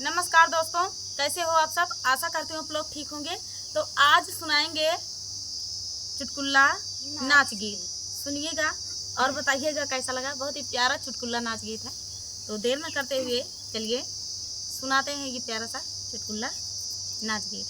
नमस्कार दोस्तों, कैसे हो आप सब। आशा करती हूँ आप लोग ठीक होंगे। तो आज सुनाएंगे चुटकुला नाच गीत। सुनिएगा और बताइएगा कैसा लगा। बहुत ही प्यारा चुटकुला नाच गीत है। तो देर न करते हुए चलिए सुनाते हैं ये प्यारा सा चुटकुला नाच गीत।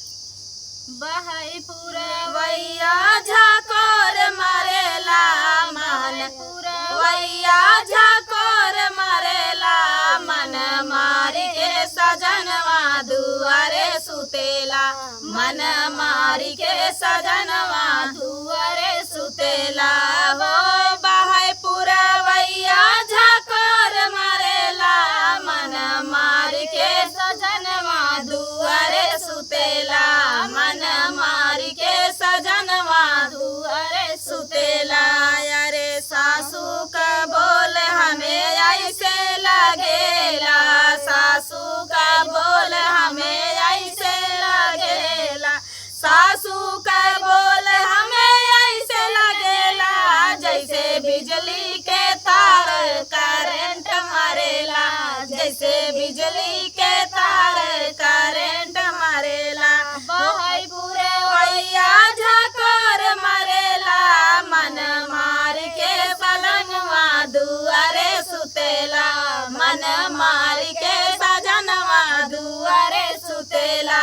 बहई पुरवैया झाकोर मारेला मन, पुरवैया झाकोर मारेला मन, मारी के सजनवा दुआरे सुतेला, मन मारी के सजनवा दुआरे सुतेला। हो बहई पुरवैया झाकोर मारेला मन, मारी के सजनवा दुआरे सुतेला, मन मारी के सजनवा दुआरे सुतेला। अरे सासू का बोल हमें ऐसे लगेला, सासू का बोल हमें ऐसे लगेला, सासू का बोल हमें ऐसे लगेला, जैसे बिजली के तार करंट मारेला, जैसे बिजली के तार करंट मारेला। बहई पुरवैया झाकोर मारेला मन, मार के सजनवा दुआरे सुतेला, मन मार के सजनवा दुआरे सुतेला।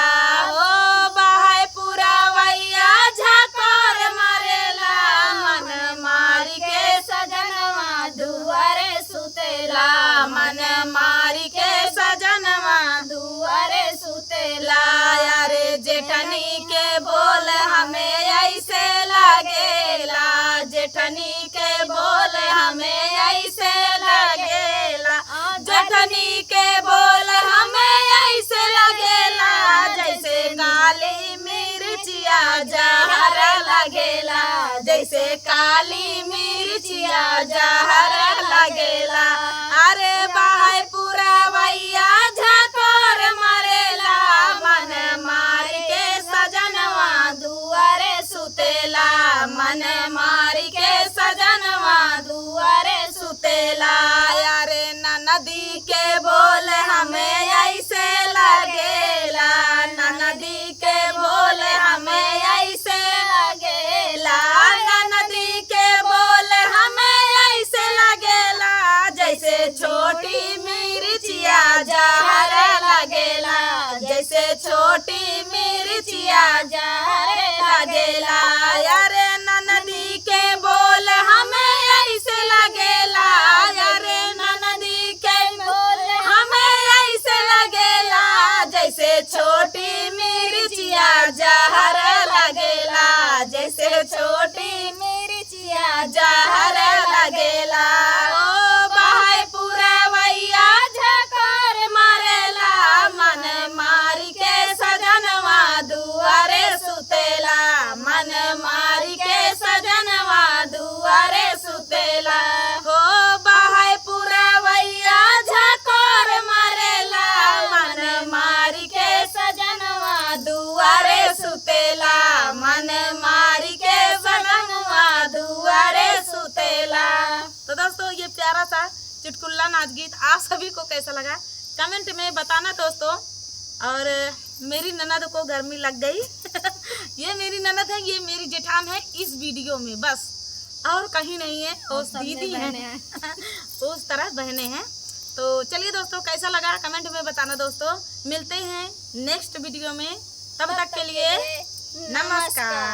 ओ बहई पुरवैया झाकोर मारेला मन, मार के सजनवा दुआरे सुतेला, मन मार के सजनवा दुआरे सुतेला। यारे जेठनी के बोल हमें ऐसे लगेला, जेठनी के बोल हमें ऐसे लगेला, जेठनी के बोल हमें ऐसे लगेला, जैसे काली मिर्चिया जहर लगेला, जैसे काली मिर्चिया जहर लगेला। अरे बहई पुरवैया झाकोर मारेला मन, मार के सजनवा दुआरे सुतेला, मन मार के सजनवा दुआरे सुतेला। यारे नदी के बोल हमें ऐसे लगेला, नदी के बोल हमें ऐसे लगेला, नदी के बोल हमें ऐसे लगेला, जैसे छोटी मिर्चिया जहर लगेला, जैसे छोटी मिर्चिया जहर लगेला। यारे नदी के बोल हमें ऐसे लगेला, यारे नदी के बोल हमें ऐसे लगेला, जैसे छोटी मिर्चिया जहर लगेला, जैसे छोटी मिर्चिया जहर लगेला। ओ बहई पुरवैया झाकोर मारेला मन, मारी के सजनवा दुआरे सुतेला, मन मारी के सजनवा दुआरे सुतेला। हो बहई पुरवैया झाकोर मारेला मन, मारी के सजनवा दुआरे सुतेला, मन मारी के सजनवा दुआरे सुतेला। तो दोस्तों ये प्यारा सा चुटकुला नाच गीत आप सभी को कैसा लगा कमेंट में बताना दोस्तों। और मेरी ननद को गर्मी लग गई ये मेरी ननद है, ये मेरी जेठान है इस वीडियो में, बस और कहीं नहीं है। उस दीदी है उस तरह बहने हैं। तो चलिए दोस्तों कैसा लगा कमेंट में बताना दोस्तों। मिलते हैं नेक्स्ट वीडियो में, तब तक के लिए नमस्कार।